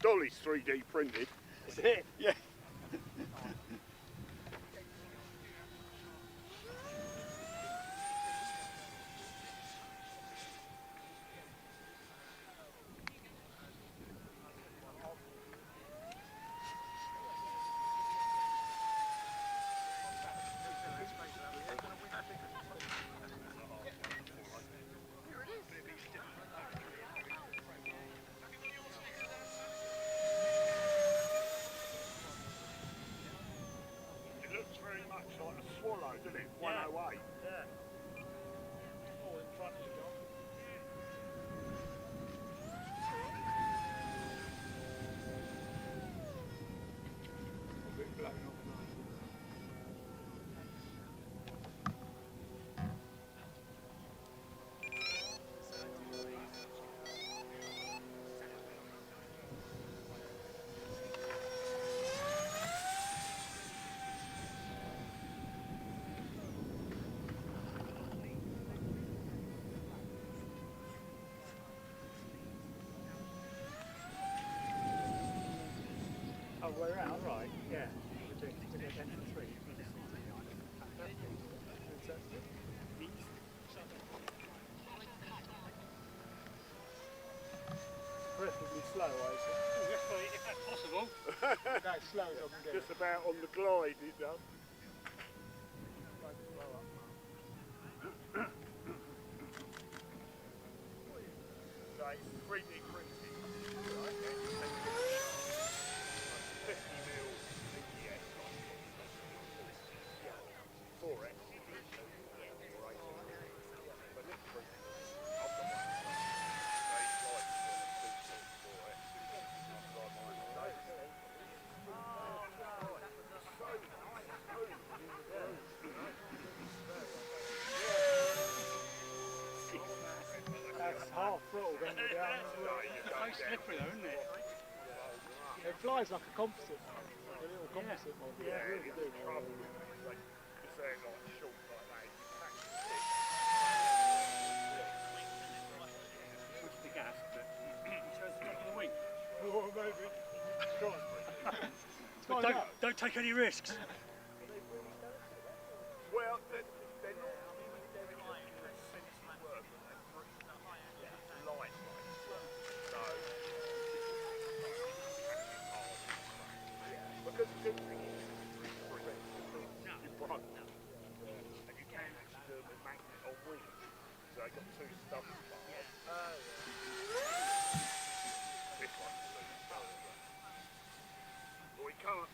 dolly's 3D printed. Is it? Yeah. Very much like a swallow, doesn't it? 108. Yeah. All in front of you, John. A bit blown off. Oh, way around, right, yeah. We're doing attention 3. Preferably slow, I say. If that's possible. Go as slow as I can get. Just about on the glide, it does. So it's 3D printed. 50 mil EDF. 4X. But it's printed. I've got one. That's half throttle then you're down. It's so slippery though, isn't it? It flies like a composite, like a little composite model. Yeah, It really do. trouble with like, if they're like short like that, you pack Push the gas, but it shows the top of the wing. Oh, maybe. Go on. But don't take any risks. well, they're not sensitive work, they're light, so because the good thing is you broke, and you can actually do a magnet on wings, so they got two stubby bars. This one's two stubby. But we can't.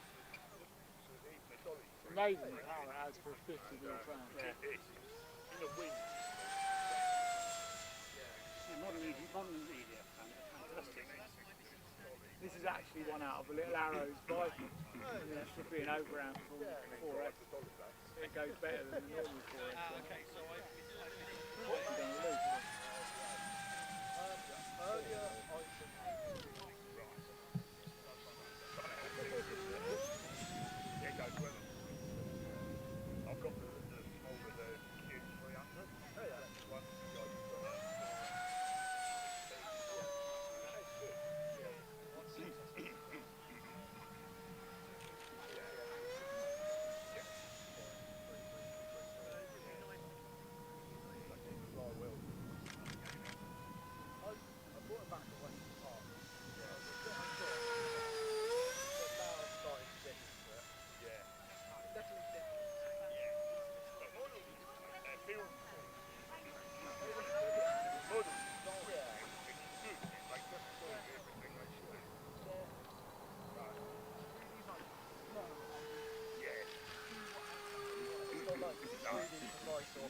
Even the dolly. Amazing how it has for a 50 mil fan. In the wind. Modern EDF fan, fantastic. This is actually one out of a little Arrows bike. It should be an overamp for 4X. It goes better than the normal 4X. Okay, so What are you going to lose? Yeah, it goes well. I've got the smaller, the Q300. That's one goes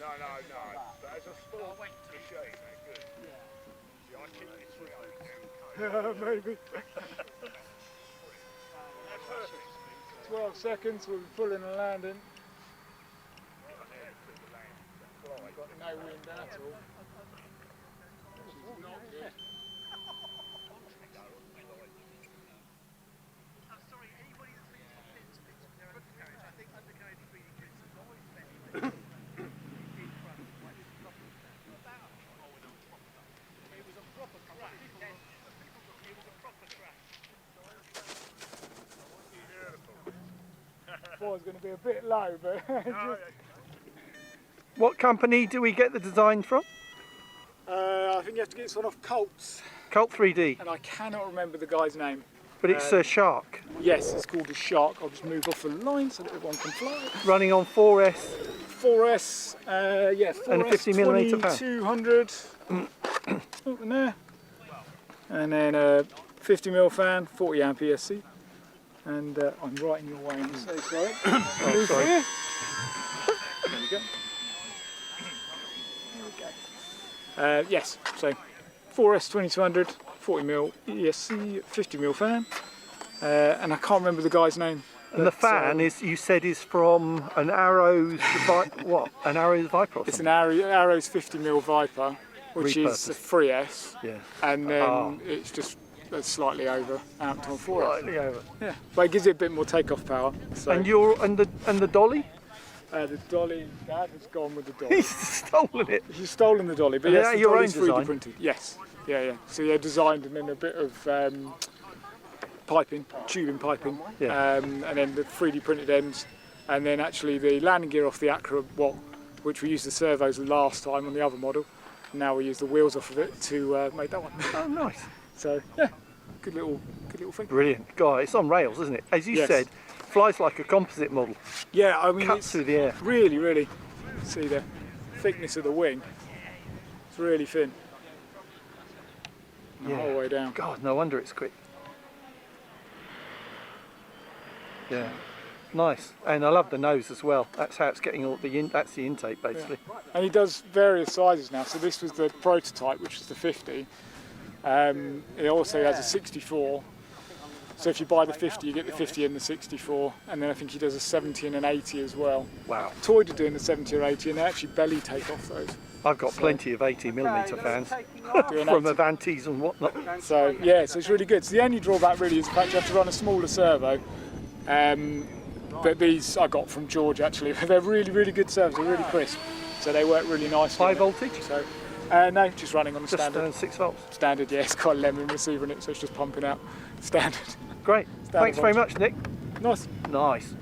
No. But as a sport machine, they're good. See, I keep this 300 Maybe. 12 seconds, we'll be pulling and landing. Got no wind at all. Which is not good. thought it was going to be a bit low, but just, What company do we get the design from? I think you have to get this one off Colts, Colt 3D, and I cannot remember the guy's name. but it's a Shark, Yes, it's called a Shark. I'll just move off the line so that everyone can fly. running on 4S. 4S, yeah, 4S And a 50mm fan. 2200, something there. And then a 50mm fan, 40 amp ESC. And I'm right in your way, I'm so sorry. Oh, sorry. There we go. There we go. Yes, so 4S 2200, 40mm ESC, 50mm fan. And I can't remember the guy's name. And the fan is, you said, is from an Arrows, what? An Arrows Viper or It's something? an Arrows 50mm Viper, which is a Repurposed. 3S. Yeah. And then it's just slightly over amped on 4S. Slightly over. Yeah, but it gives it a bit more takeoff power. So, And the dolly? the dolly, Dad has gone with the dolly. He's stolen it. He's stolen the dolly, but Is yes, that the your dolly's own 3D design? printed. Yes, yeah. So yeah, designed and then a bit of piping, tubing piping, Yeah. and then the 3D printed ends, and then actually the landing gear off the Acura, which we used the servos last time on the other model. Now we use the wheels off of it to make that one. Oh, nice. So yeah, good little thing. Brilliant. God, it's on rails, isn't it? As you Yes. said, flies like a composite model. Yeah, I mean, Cuts it's through the air. really, see the thickness of the wing. It's really thin. The Yeah. whole way down. God, no wonder it's quick. Yeah. Nice. And I love the nose as well. That's how it's getting all that's the intake basically. And he does various sizes now. So this was the prototype, which is the 50. It also has a 64. So if you buy the 50, you get the 50 and the 64. And then I think he does a 70 and an 80 as well. Wow. Toyed are doing the 70 or 80, and they actually belly take off those. I've got plenty of 80mm fans Doing from 80. Avantis and whatnot. So yeah, so it's really good. So the only drawback really is the fact you have to run a smaller servo. But these I got from George actually. They're really good servos. They're really crisp, so they work really nicely. High voltage? So no, just running on the Just standard. 6 volts. Standard, yeah. It's got a lemon receiver in it, so it's just pumping out. Standard. Great. Standard Thanks very voltage. much, Nick. Nice. Nice.